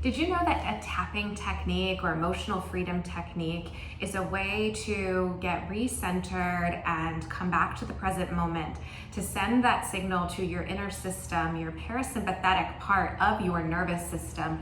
Did you know that a tapping technique or emotional freedom technique is a way to get recentered and come back to the present moment, to send that signal to your inner system, your parasympathetic part of your nervous system,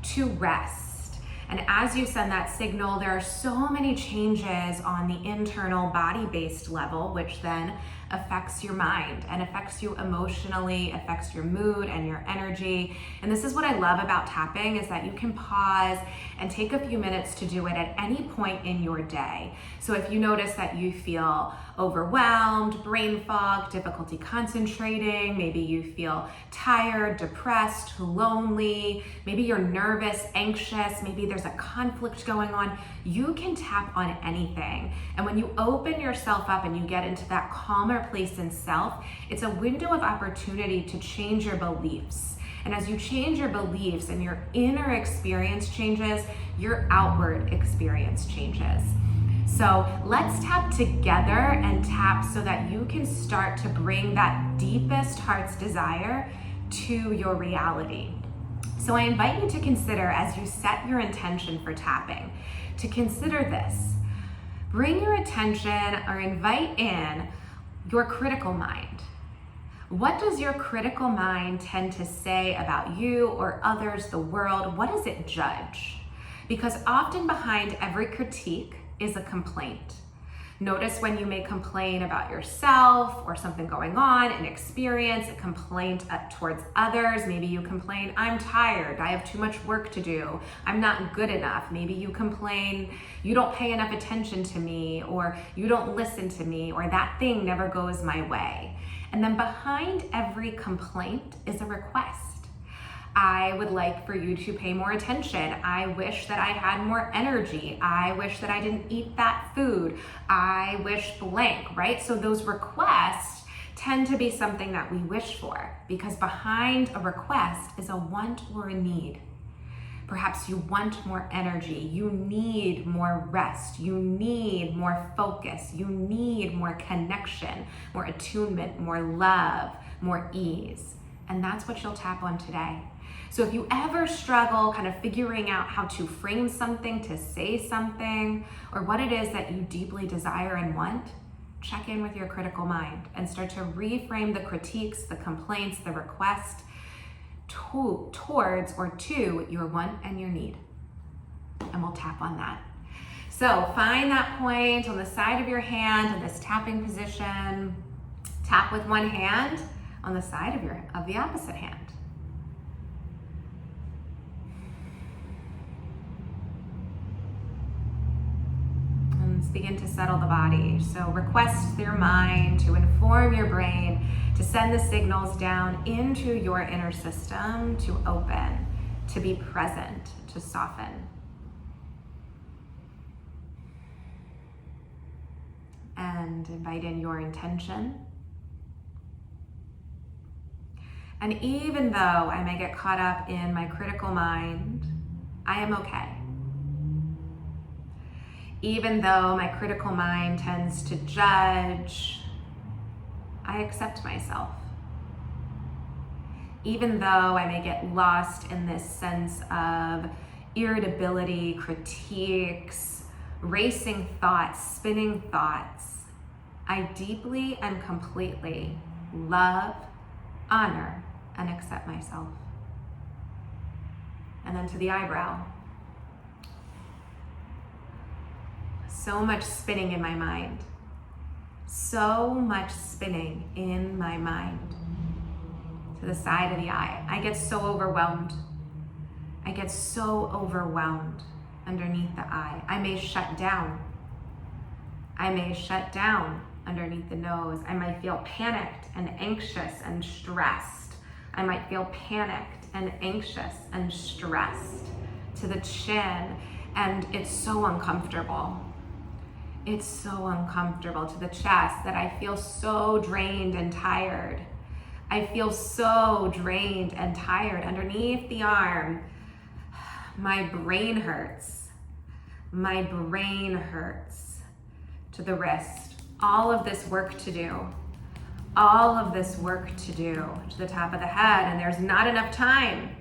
to rest? And as you send that signal, there are so many changes on the internal body-based level, which then affects your mind and affects you emotionally, affects your mood and your energy. And this is what I love about tapping, is that you can pause and take a few minutes to do it at any point in your day. So if you notice that you feel overwhelmed, brain fog, difficulty concentrating, maybe you feel tired, depressed, lonely, maybe you're nervous, anxious, maybe there's a conflict going on, you can tap on anything. And when you open yourself up and you get into that calmer place in self, it's a window of opportunity to change your beliefs. And as you change your beliefs and your inner experience changes, your outward experience changes. So let's tap together and tap so that you can start to bring that deepest heart's desire to your reality. So I invite you to consider, as you set your intention for tapping, to consider this. Bring your attention or invite in your critical mind. What does your critical mind tend to say about you or others, the world? What does it judge? Because often behind every critique is a complaint. Notice when you may complain about yourself or something going on, an experience, a complaint towards others. Maybe you complain, I'm tired, I have too much work to do, I'm not good enough. Maybe you complain, you don't pay enough attention to me, or you don't listen to me, or that thing never goes my way. And then behind every complaint is a request. I would like for you to pay more attention. I wish that I had more energy. I wish that I didn't eat that food. I wish blank, right? So those requests tend to be something that we wish for, because behind a request is a want or a need. Perhaps you want more energy, you need more rest, you need more focus, you need more connection, more attunement, more love, more ease. And that's what you'll tap on today. So if you ever struggle kind of figuring out how to frame something, to say something, or what it is that you deeply desire and want, check in with your critical mind and start to reframe the critiques, the complaints, the request towards or to your want and your need. And we'll tap on that. So find that point on the side of your hand in this tapping position. Tap with one hand on the side of the opposite hand. Begin to settle the body. So request your mind to inform your brain to send the signals down into your inner system, to open, to be present, to soften. And invite in your intention. And even though I may get caught up in my critical mind, I am okay. Even though my critical mind tends to judge, I accept myself. Even though I may get lost in this sense of irritability, critiques, racing thoughts, spinning thoughts, I deeply and completely love, honor, and accept myself. And then to the eyebrow. So much spinning in my mind. So much spinning in my mind. To the side of the eye. I get so overwhelmed. I get so overwhelmed underneath the eye. I may shut down. I may shut down underneath the nose. I might feel panicked and anxious and stressed. I might feel panicked and anxious and stressed to the chin, and it's so uncomfortable. It's so uncomfortable to the chest that I feel so drained and tired. I feel so drained and tired underneath the arm. My brain hurts. My brain hurts to the wrist. All of this work to do. All of this work to do to the top of the head, and there's not enough time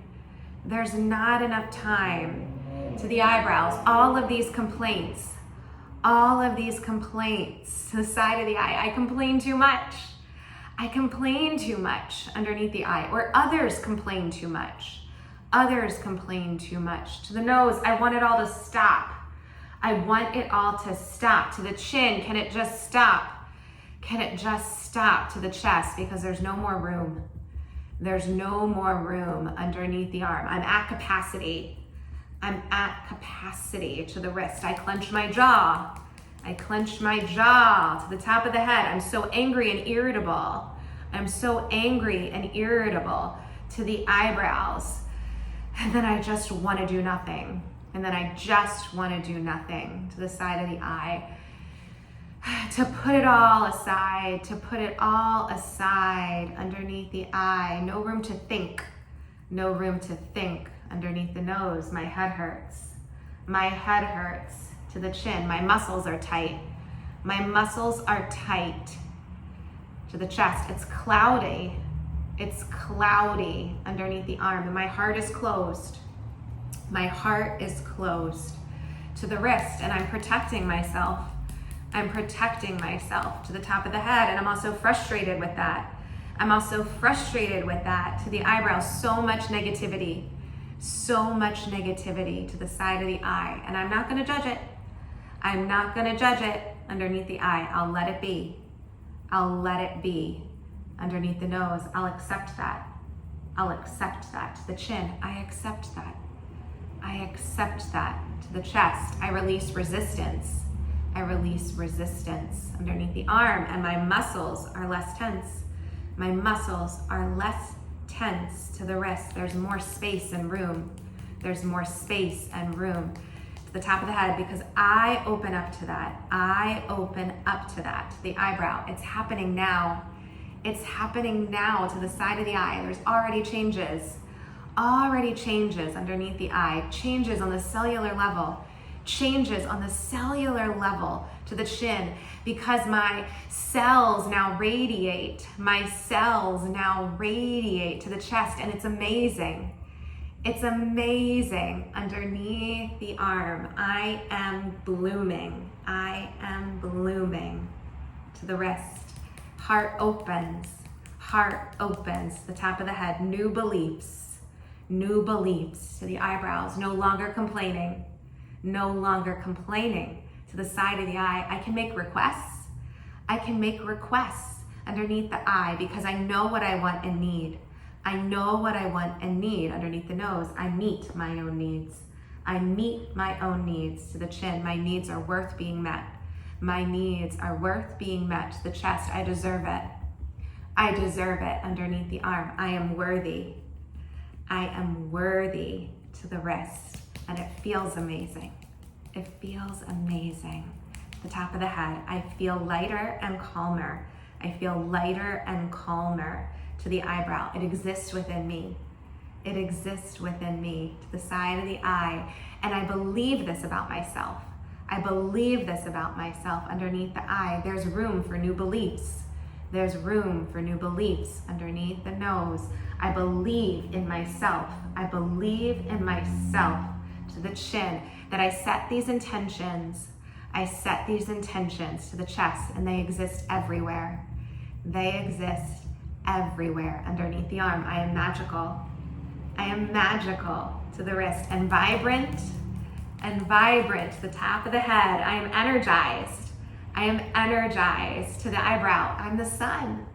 There's not enough time. To the eyebrows, all of these complaints to the side of the eye. I complain too much. I complain too much underneath the eye, or others complain too much. Others complain too much. To the nose, I want it all to stop. I want it all to stop. To the chin, can it just stop? Can it just stop? To the chest, because there's no more room. There's no more room underneath the arm. I'm at capacity. I'm at capacity. To the wrist, I clench my jaw. I clench my jaw. To the top of the head, I'm so angry and irritable. I'm so angry and irritable. To the eyebrows, and then I just want to do nothing. And then I just want to do nothing. To the side of the eye, to put it all aside, to put it all aside underneath the eye. No room to think. No room to think. Underneath the nose, my head hurts. My head hurts. To the chin, my muscles are tight. My muscles are tight. To the chest, it's cloudy. It's cloudy underneath the arm, and my heart is closed. My heart is closed. To the wrist, and I'm protecting myself. I'm protecting myself. To the top of the head, and I'm also frustrated with that. I'm also frustrated with that. To the eyebrows, so much negativity. So much negativity. To the side of the eye, and I'm not going to judge it. I'm not going to judge it underneath the eye. I'll let it be. I'll let it be. Underneath the nose, I'll accept that. I'll accept that. To the chin, I accept that. I accept that. To the chest, I release resistance. I release resistance underneath the arm, and my muscles are less tense. My muscles are less tense. To the wrist, there's more space and room. There's more space and room. To the top of the head, because I open up to that. I open up to that. To the eyebrow, it's happening now. It's happening now. To the side of the eye, there's already changes. Already changes underneath the eye. Changes on the cellular level. Changes on the cellular level. To the chin, because my cells now radiate. My cells now radiate to the chest, and it's amazing. It's amazing. Underneath the arm, I am blooming. I am blooming. To the wrist, heart opens. Heart opens. The top of the head, new beliefs. New beliefs. To the eyebrows, no longer complaining. No longer complaining. To the side of the eye, I can make requests. I can make requests underneath the eye because I know what I want and need. I know what I want and need. Underneath the nose, I meet my own needs. I meet my own needs. To the chin, my needs are worth being met. My needs are worth being met. To the chest, I deserve it. I deserve it. Underneath the arm, I am worthy. I am worthy. To the wrist, and it feels amazing. It feels amazing. The top of the head, I feel lighter and calmer. I feel lighter and calmer. To the eyebrow, it exists within me. It exists within me. To the side of the eye, and I believe this about myself. I believe this about myself. Underneath the eye, there's room for new beliefs. There's room for new beliefs. Underneath the nose, I believe in myself. I believe in myself. To the chin, that I set these intentions. I set these intentions. To the chest, and they exist everywhere. They exist everywhere. Underneath the arm, I am magical. I am magical. To the wrist, and vibrant. And vibrant. To the top of the head, I am energized. I am energized. To the eyebrow, I'm the sun.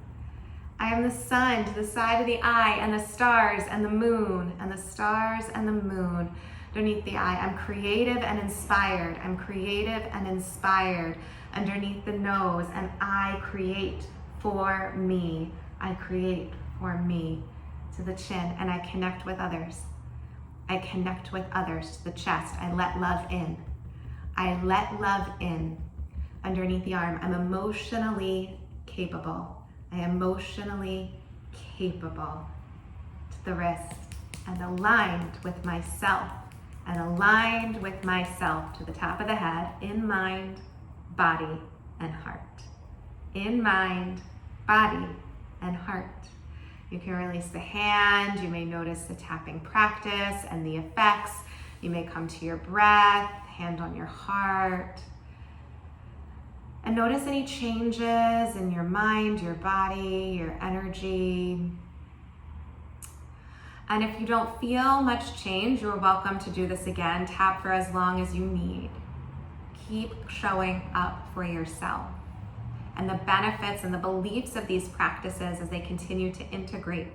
I am the sun. To the side of the eye, and the stars and the moon, and the stars and the moon. Underneath the eye, I'm creative and inspired. I'm creative and inspired. Underneath the nose, and I create for me. I create for me. To the chin, and I connect with others. I connect with others. To the chest, I let love in. I let love in. Underneath the arm, I'm emotionally capable. I am emotionally capable. To the wrist, and aligned with myself. And aligned with myself. To the top of the head, in mind, body, and heart. In mind, body, and heart. You can release the hand. You may notice the tapping practice and the effects. You may come to your breath, hand on your heart. And notice any changes in your mind, your body, your energy. And if you don't feel much change, you're welcome to do this again. Tap for as long as you need. Keep showing up for yourself. And the benefits and the beliefs of these practices as they continue to integrate